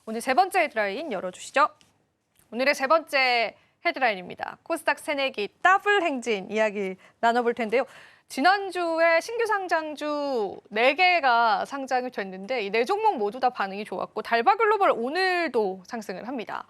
오늘 세 번째 헤드라인 열어주시죠. 오늘의 세 번째 헤드라인입니다. 코스닥 새내기 더블 행진 이야기 나눠볼 텐데요. 지난주에 신규 상장주 4개가 상장이 됐는데 이 4종목 모두 다 반응이 좋았고 달바글로벌 오늘도 상승을 합니다.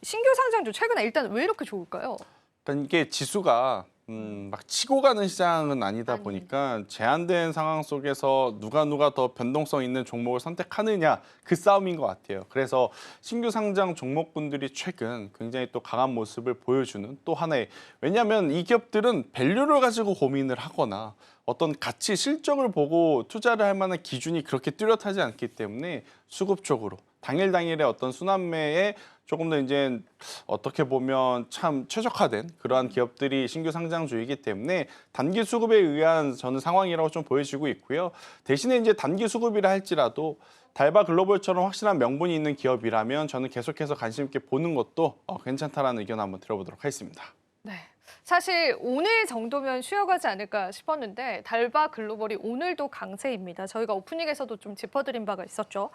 신규 상장주 최근에 일단 왜 이렇게 좋을까요? 그러니까 이게 지수가 막 치고 가는 시장은 아니다 보니까 제한된 상황 속에서 누가 더 변동성 있는 종목을 선택하느냐 그 싸움인 것 같아요. 그래서 신규 상장 종목군들이 최근 굉장히 또 강한 모습을 보여주는 또 하나의, 왜냐하면 이 기업들은 밸류를 가지고 고민을 하거나 어떤 가치 실적을 보고 투자를 할 만한 기준이 그렇게 뚜렷하지 않기 때문에 수급적으로 당일의 어떤 순환매에 조금 더 이제 어떻게 보면 참 최적화된 그러한 기업들이 신규 상장주이기 때문에 단기 수급에 의한 저는 상황이라고 좀 보여지고 있고요. 대신에 이제 단기 수급이라 할지라도 달바 글로벌처럼 확실한 명분이 있는 기업이라면 저는 계속해서 관심 있게 보는 것도 괜찮다라는 의견 한번 들어보도록 하겠습니다. 네. 사실 오늘 정도면 쉬어가지 않을까 싶었는데 달바 글로벌이 오늘도 강세입니다. 저희가 오프닝에서도 좀 짚어드린 바가 있었죠.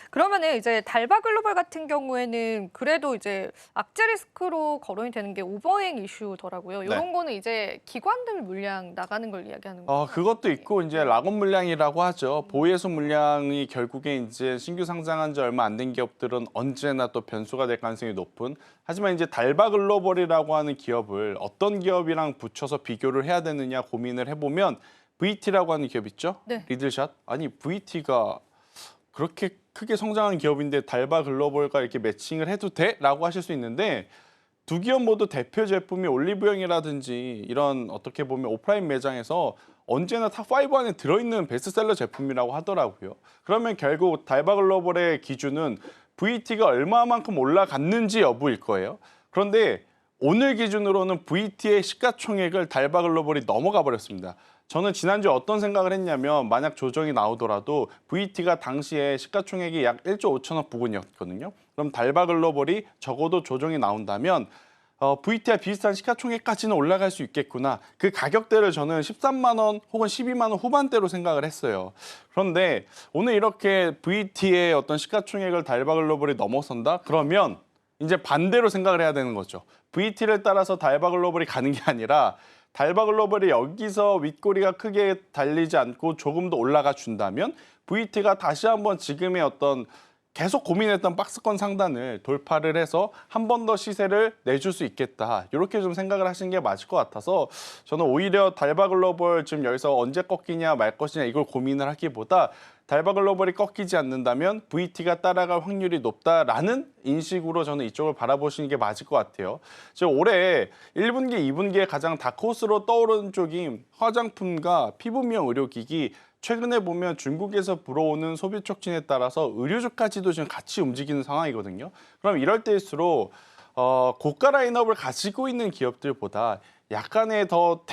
그러면은 이제 달바 글로벌 같은 경우에는 그래도 이제 악재 리스크로 거론이 되는 게 오버행 이슈더라고요. 이런 네. 거는 이제 기관들 물량 나가는 걸 이야기하는 거예요. 그것도 있고 이제 락업 물량이라고 하죠. 보유해소 물량이 결국에 이제 신규 상장한 지 얼마 안 된 기업들은 언제나 또 변수가 될 가능성이 높은. 하지만 이제 달바 글로벌이라고 하는 기업을 어떤 기업이랑 붙여서 비교를 해야 되느냐 고민을 해보면 VT라고 하는 기업 있죠? 네. 리들샷? 아니 VT가 그렇게 크게 성장한 기업인데 달바 글로벌과 이렇게 매칭을 해도 돼? 라고 하실 수 있는데 두 기업 모두 대표 제품이 올리브영이라든지 이런 어떻게 보면 오프라인 매장에서 언제나 탑5 안에 들어있는 베스트셀러 제품이라고 하더라고요. 그러면 결국 달바 글로벌의 기준은 VT가 얼마만큼 올라갔는지 여부일 거예요. 그런데 오늘 기준으로는 VT의 시가총액을 달바 글로벌이 넘어가 버렸습니다. 저는 지난주에 어떤 생각을 했냐면 만약 조정이 나오더라도 VT가 당시에 시가총액이 약 1조 5천억 부근이었거든요. 그럼 달바 글로벌이 적어도 조정이 나온다면 VT와 비슷한 시가총액까지는 올라갈 수 있겠구나. 그 가격대를 저는 13만 원 혹은 12만 원 후반대로 생각을 했어요. 그런데 오늘 이렇게 VT의 어떤 시가총액을 달바 글로벌이 넘어선다? 그러면 이제 반대로 생각을 해야 되는 거죠. VT를 따라서 달바 글로벌이 가는 게 아니라 달바 글로벌이 여기서 윗꼬리가 크게 달리지 않고 조금 더 올라가 준다면 VT가 다시 한번 지금의 어떤 계속 고민했던 박스권 상단을 돌파를 해서 한 번 더 시세를 내줄 수 있겠다. 이렇게 좀 생각을 하시는 게 맞을 것 같아서 저는 오히려 달바 글로벌 지금 여기서 언제 꺾이냐 말 것이냐 이걸 고민을 하기보다 달바 글로벌이 꺾이지 않는다면 VT가 따라갈 확률이 높다라는 인식으로 저는 이쪽을 바라보시는 게 맞을 것 같아요. 지금 올해 1분기, 2분기에 가장 다크호스로 떠오르는 쪽이 화장품과 피부 미용 의료기기, 최근에 보면 중국에서 불어오는 소비 촉진에 따라서 의료주까지도 지금 같이 움직이는 상황이거든요. 그럼 이럴 때일수록 고가 라인업을 가지고 있는 기업들보다 약간의 더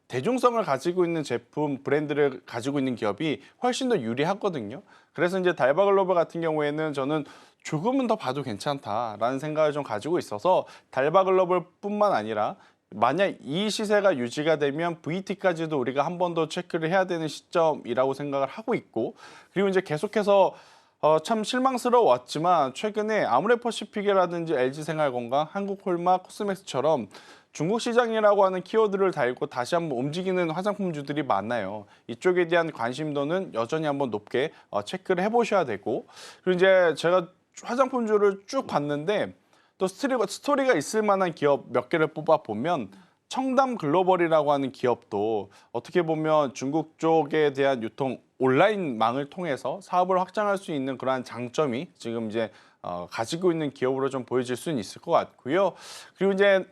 대중성을 가지고 있는 제품, 브랜드를 가지고 있는 기업이 훨씬 더 유리하거든요. 그래서 이제 달바 글로벌 같은 경우에는 저는 조금은 더 봐도 괜찮다라는 생각을 좀 가지고 있어서 달바 글로벌뿐만 아니라 만약 이 시세가 유지가 되면 VT까지도 우리가 한 번 더 체크를 해야 되는 시점이라고 생각을 하고 있고, 그리고 이제 계속해서 참 실망스러웠지만 최근에 아모레퍼시픽이라든지 LG생활건강, 한국홀마, 코스맥스처럼 중국 시장이라고 하는 키워드를 달고 다시 한번 움직이는 화장품주들이 많아요. 이쪽에 대한 관심도는 여전히 한번 높게 체크를 해보셔야 되고, 그리고 이제 제가 화장품주를 쭉 봤는데 또 스토리가 있을 만한 기업 몇 개를 뽑아보면 청담 글로벌이라고 하는 기업도 어떻게 보면 중국 쪽에 대한 유통 온라인망을 통해서 사업을 확장할 수 있는 그러한 장점이 지금 이제 가지고 있는 기업으로 좀 보여질 수는 있을 것 같고요. 그리고 이제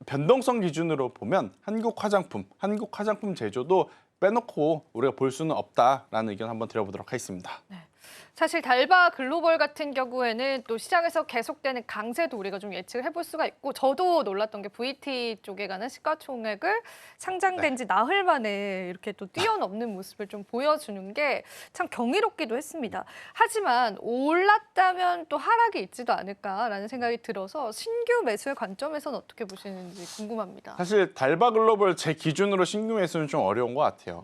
변동성 기준으로 보면 한국 화장품 제조도 빼놓고 우리가 볼 수는 없다라는 의견 한번 드려보도록 하겠습니다. 네. 사실 달바 글로벌 같은 경우에는 또 시장에서 계속되는 강세도 우리가 좀 예측을 해볼 수가 있고, 저도 놀랐던 게 VT 쪽에 가는 시가총액을 상장된 지 나흘 만에 이렇게 또 뛰어넘는 모습을 좀 보여주는 게 참 경이롭기도 했습니다. 하지만 올랐다면 또 하락이 있지도 않을까라는 생각이 들어서 신규 매수의 관점에서는 어떻게 보시는지 궁금합니다. 사실 달바 글로벌 제 기준으로 신규 매수는 좀 어려운 것 같아요.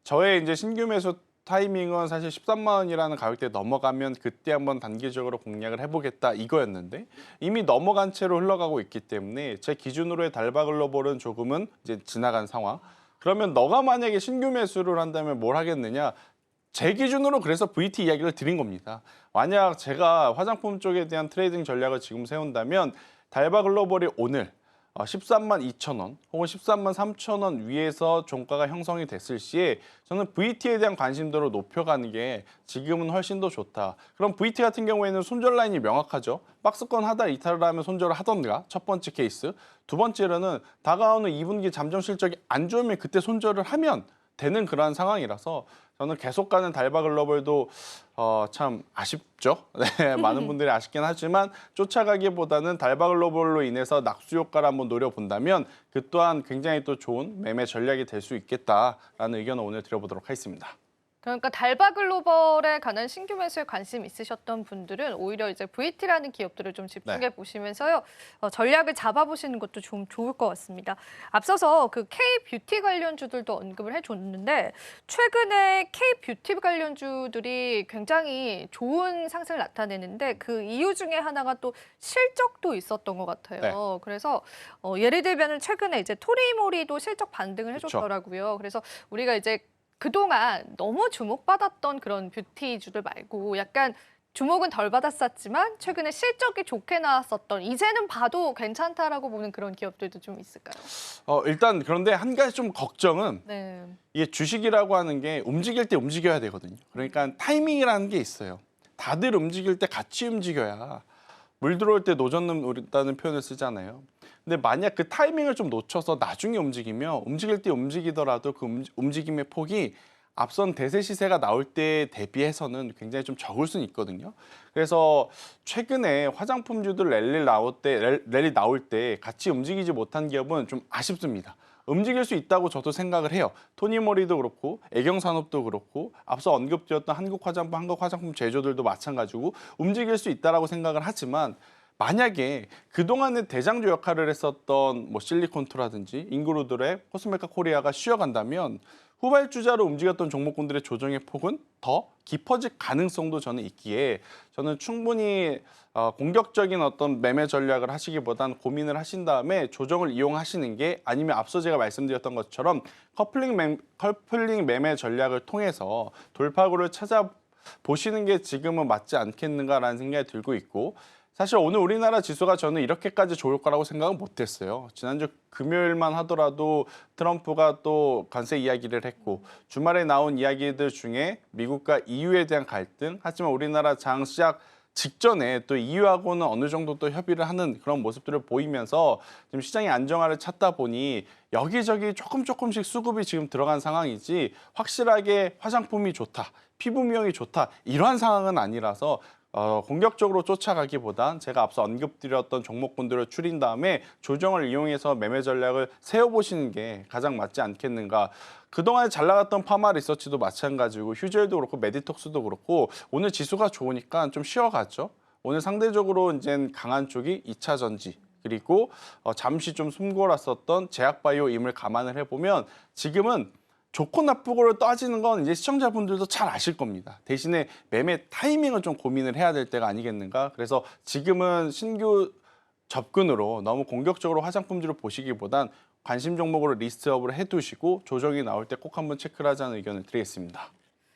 저의 이제 신규 매수 타이밍은 사실 13만 원이라는 가격대 넘어가면 그때 한번 단기적으로 공략을 해보겠다 이거였는데 이미 넘어간 채로 흘러가고 있기 때문에 제 기준으로의 달바 글로벌은 조금은 이제 지나간 상황. 그러면 너가 만약에 신규 매수를 한다면 뭘 하겠느냐? 제 기준으로 그래서 VT 이야기를 드린 겁니다. 만약 제가 화장품 쪽에 대한 트레이딩 전략을 지금 세운다면 달바 글로벌이 오늘 13만 2천 원 혹은 13만 3천 원 위에서 종가가 형성이 됐을 시에 저는 VT에 대한 관심도를 높여가는 게 지금은 훨씬 더 좋다. 그럼 VT 같은 경우에는 손절 라인이 명확하죠. 박스권 하단 이탈을 하면 손절을 하던가 첫 번째 케이스. 두 번째로는 다가오는 2분기 잠정 실적이 안 좋으면 그때 손절을 하면 되는 그러한 상황이라서 저는 계속 가는 달바 글로벌도 참 아쉽죠. 네, 많은 분들이 아쉽긴 하지만 쫓아가기보다는 달바 글로벌로 인해서 낙수 효과를 한번 노려본다면 그 또한 굉장히 또 좋은 매매 전략이 될 수 있겠다라는 의견을 오늘 드려보도록 하겠습니다. 그러니까 달바 글로벌에 관한 신규 매수에 관심 있으셨던 분들은 오히려 이제 VT라는 기업들을 좀 집중해 보시면서요. 전략을 잡아보시는 것도 좀 좋을 것 같습니다. 앞서서 그 K-뷰티 관련주들도 언급을 해줬는데 최근에 K-뷰티 관련주들이 굉장히 좋은 상승을 나타내는데 그 이유 중에 하나가 또 실적도 있었던 것 같아요. 네. 그래서 예를 들면 최근에 이제 토리모리도 실적 반등을 해줬더라고요. 그래서 우리가 이제 그동안 너무 주목받았던 그런 뷰티주들 말고 약간 주목은 덜 받았었지만 최근에 실적이 좋게 나왔었던 이제는 봐도 괜찮다라고 보는 그런 기업들도 좀 있을까요? 일단 그런데 한 가지 좀 걱정은 네. 이게 주식이라고 하는 게 움직일 때 움직여야 되거든요. 그러니까 타이밍이라는 게 있어요. 다들 움직일 때 같이 움직여야 물 들어올 때 노젓 는다는 표현을 쓰잖아요. 근데 만약 그 타이밍을 좀 놓쳐서 나중에 움직이면 움직일 때 움직이더라도 그 움직임의 폭이 앞선 대세 시세가 나올 때 대비해서는 굉장히 좀 적을 수는 있거든요. 그래서 최근에 화장품주들 랠리 나올 때 같이 움직이지 못한 기업은 좀 아쉽습니다. 움직일 수 있다고 저도 생각을 해요. 토니모리도 그렇고 애경산업도 그렇고 앞서 언급드렸던 한국화장품, 한국화장품 제조들도 마찬가지고 움직일 수 있다라고 생각을 하지만 만약에 그동안에 대장주 역할을 했었던 뭐 실리콘투라든지 인그루드랩, 코스메카 코리아가 쉬어간다면 후발주자로 움직였던 종목군들의 조정의 폭은 더 깊어질 가능성도 저는 있기에 저는 충분히 공격적인 어떤 매매 전략을 하시기보단 고민을 하신 다음에 조정을 이용하시는 게 아니면 앞서 제가 말씀드렸던 것처럼 커플링 매매 전략을 통해서 돌파구를 찾아보시는 게 지금은 맞지 않겠는가라는 생각이 들고 있고 사실 오늘 우리나라 지수가 저는 이렇게까지 좋을 거라고 생각은 못했어요. 지난주 금요일만 하더라도 트럼프가 또 관세 이야기를 했고 주말에 나온 이야기들 중에 미국과 EU에 대한 갈등 하지만 우리나라 장 시작 직전에 또 EU하고는 어느 정도 또 협의를 하는 그런 모습들을 보이면서 지금 시장의 안정화를 찾다 보니 여기저기 조금씩 수급이 지금 들어간 상황이지 확실하게 화장품이 좋다, 피부 미용이 좋다 이러한 상황은 아니라서 공격적으로 쫓아가기보단 제가 앞서 언급드렸던 종목군들을 추린 다음에 조정을 이용해서 매매 전략을 세워보시는 게 가장 맞지 않겠는가. 그동안에 잘 나갔던 파마 리서치도 마찬가지고 휴젤도 그렇고 메디톡스도 그렇고 오늘 지수가 좋으니까 좀 쉬어갔죠. 오늘 상대적으로 이제 강한 쪽이 2차 전지 그리고 잠시 좀 숨고랐었던 제약바이오임을 감안을 해보면 지금은 좋고 나쁘고를 따지는 건 이제 시청자분들도 잘 아실 겁니다. 대신에 매매 타이밍을 좀 고민을 해야 될 때가 아니겠는가. 그래서 지금은 신규 접근으로 너무 공격적으로 화장품주를 보시기보단 관심 종목으로 리스트업을 해두시고 조정이 나올 때 꼭 한번 체크를 하자는 의견을 드리겠습니다.